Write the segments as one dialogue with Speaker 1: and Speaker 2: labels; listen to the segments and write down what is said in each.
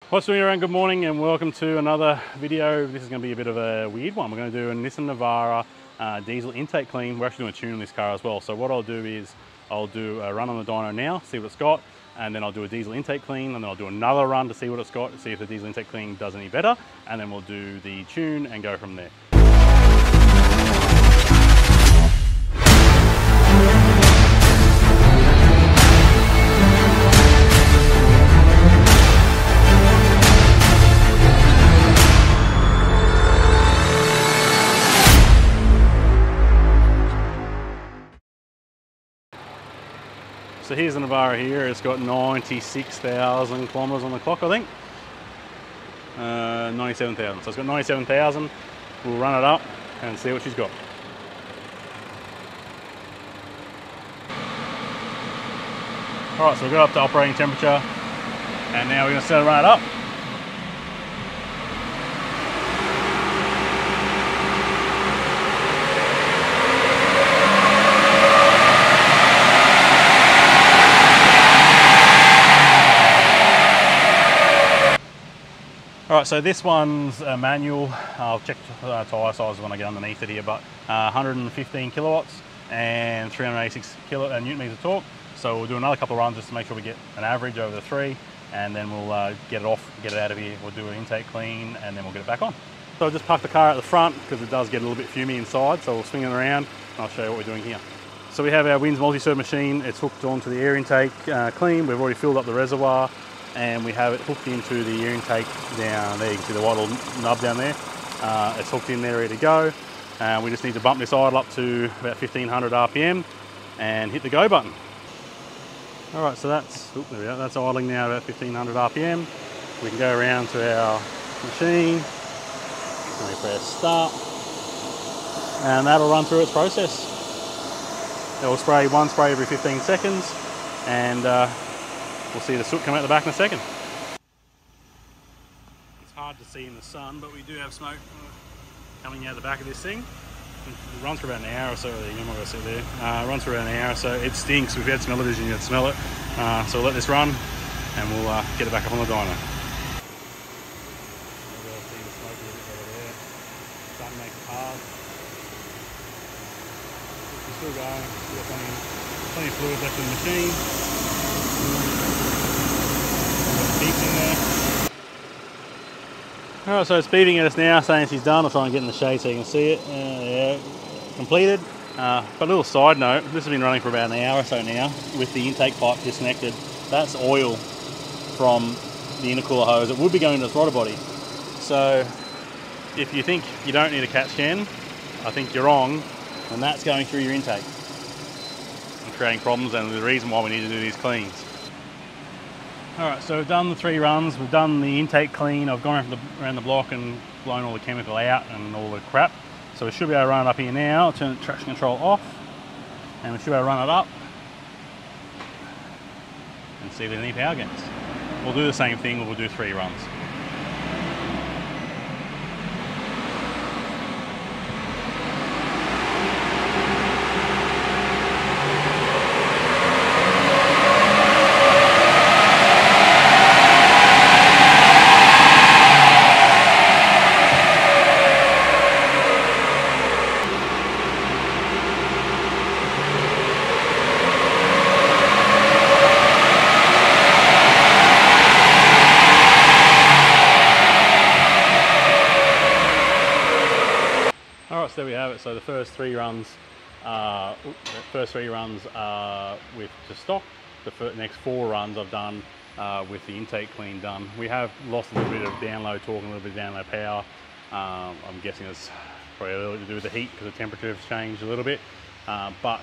Speaker 1: What's doing around? Good morning and welcome to another video. This is going to be a bit of a weird one. We're going to do a Nissan Navara diesel intake clean. We're actually doing a tune on this car as well. So what I'll do is I'll do a run on the dyno now, see what it's got, and then I'll do a diesel intake clean, and then I'll do another run to see what it's got, see if the diesel intake clean does any better, and then we'll do the tune and go from there. So here's the Navara here. It's got 96,000 kilometers on the clock, I think. 97,000. So it's got 97,000. We'll run it up and see what she's got. All right, so we've got up to operating temperature, and now we're going to start to run it up. Alright, so this one's a manual. I'll check tyre size when I get underneath it here, but 115 kilowatts and 386 newton meters of torque. So we'll do another couple of runs just to make sure we get an average over the three, and then we'll get it off, get it out of here. We'll do an intake clean, and then we'll get it back on. So I'll just park the car at the front because it does get a little bit fumy inside, so we'll swing it around and I'll show you what we're doing here. So we have our Winds multi-serve machine. It's hooked onto the air intake clean. We've already filled up the reservoir, and we have it hooked into the air intake down there. You can see the white little nub down there. It's hooked in there, ready to go. We just need to bump this idle up to about 1500 RPM and hit the go button. All right, so that's, there we go, that's idling now about 1500 RPM. We can go around to our machine, and we press start, and that'll run through its process. It will spray one spray every 15 seconds, and we'll see the soot come out the back in a second. It's hard to see in the sun, but we do have smoke coming out the back of this thing. It runs for about an hour or so. You're not going to see there. It runs for about an hour, so it stinks. If you had smell-o-vision, you'd smell it. So we'll let this run, and we'll get it back up on the dyno. See the smoke a little bit over there. Starting to make it hard. It's still going. We've got plenty of fluid left in the machine. Beeps in there. Alright, so it's beeping at us now saying she's done. I'll try and get in the shade so you can see it. Yeah, completed. But a little side note, this has been running for about an hour or so now with the intake pipe disconnected. That's oil from the intercooler hose. It would be going to the throttle body. So if you think you don't need a catch can, I think you're wrong, and that's going through your intake and creating problems, and the reason why we need to do these cleans. Alright, so we've done the three runs, we've done the intake clean. I've gone around the block and blown all the chemical out and all the crap. So we should be able to run it up here now. I'll turn the traction control off, and we should be able to run it up and see if there's any power gains. We'll do the same thing, we'll do three runs. Alright, so there we have it. So the first three runs are with just stock. The next four runs I've done with the intake clean done. We have lost a little bit of download torque and a little bit of download power. I'm guessing it's probably a little bit to do with the heat because the temperature has changed a little bit. But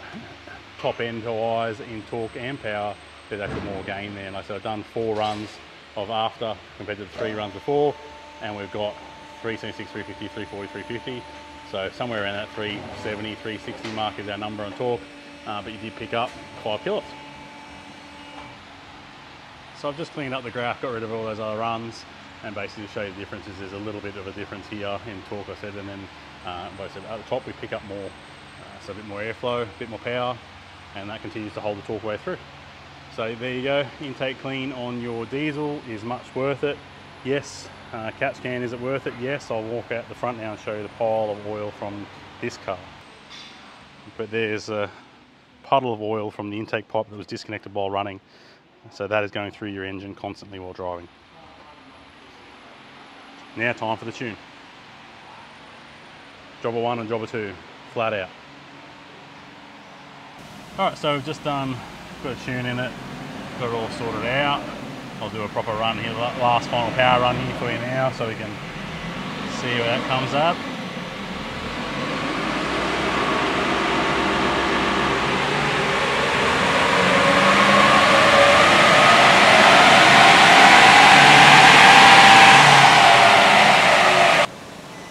Speaker 1: top end wise in torque and power, there's actually more gain there. And like I said, I've done four runs of after compared to the three runs before, and we've got 376, 350, 340, 350. So somewhere around that 370, 360 mark is our number on torque, but you did pick up 5 kilowatts. So I've just cleaned up the graph, got rid of all those other runs, and basically to show you the differences, there's a little bit of a difference here in torque, I said, and then at the top we pick up more, so a bit more airflow, a bit more power, and that continues to hold the torque way through. So there you go, intake clean on your diesel is much worth it. Yes, catch can, is it worth it? Yes, I'll walk out the front now and show you the pile of oil from this car. But there's a puddle of oil from the intake pipe that was disconnected while running. So that is going through your engine constantly while driving. Now time for the tune. Jobber 1 and Jobber 2, flat out. Alright, so we've just got a tune in it, got it all sorted out. I'll do a proper run here, last final power run here for you now so we can see where that comes up.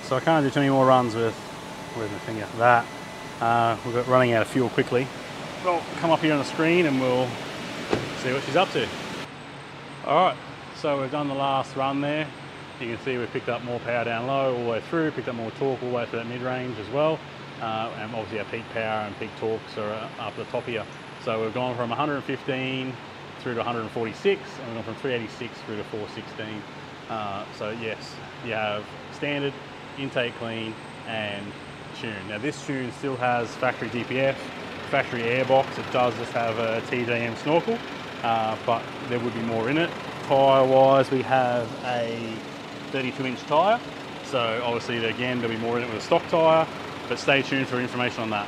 Speaker 1: So I can't do too many more runs with my finger. That we're running out of fuel quickly. Well, come up here on the screen and we'll see what she's up to. Alright, so we've done the last run there. You can see we've picked up more power down low all the way through, picked up more torque all the way through that mid-range as well. And obviously our peak power and peak torques are up the top here. So we've gone from 115 through to 146, and we've gone from 386 through to 416. So yes, you have standard, intake clean, and tune. Now this tune still has factory DPF, factory airbox. It does just have a TJM snorkel, but there would be more in it. Tyre wise, we have a 32-inch tyre, so obviously again there'll be more in it with a stock tyre, but stay tuned for information on that.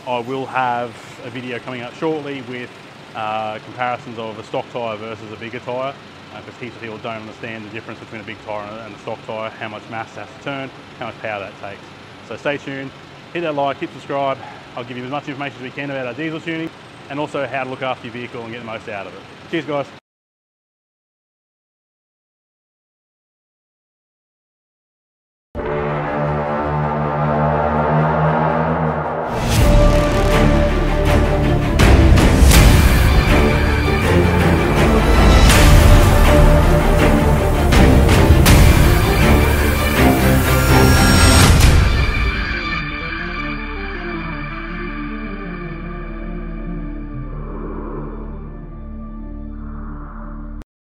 Speaker 1: I will have a video coming up shortly with comparisons of a stock tyre versus a bigger tyre, because heaps of people don't understand the difference between a big tyre and a stock tyre, how much mass it has to turn, how much power that takes. So stay tuned, hit that like, hit subscribe. I'll give you as much information as we can about our diesel tuning and also how to look after your vehicle and get the most out of it. Cheers guys.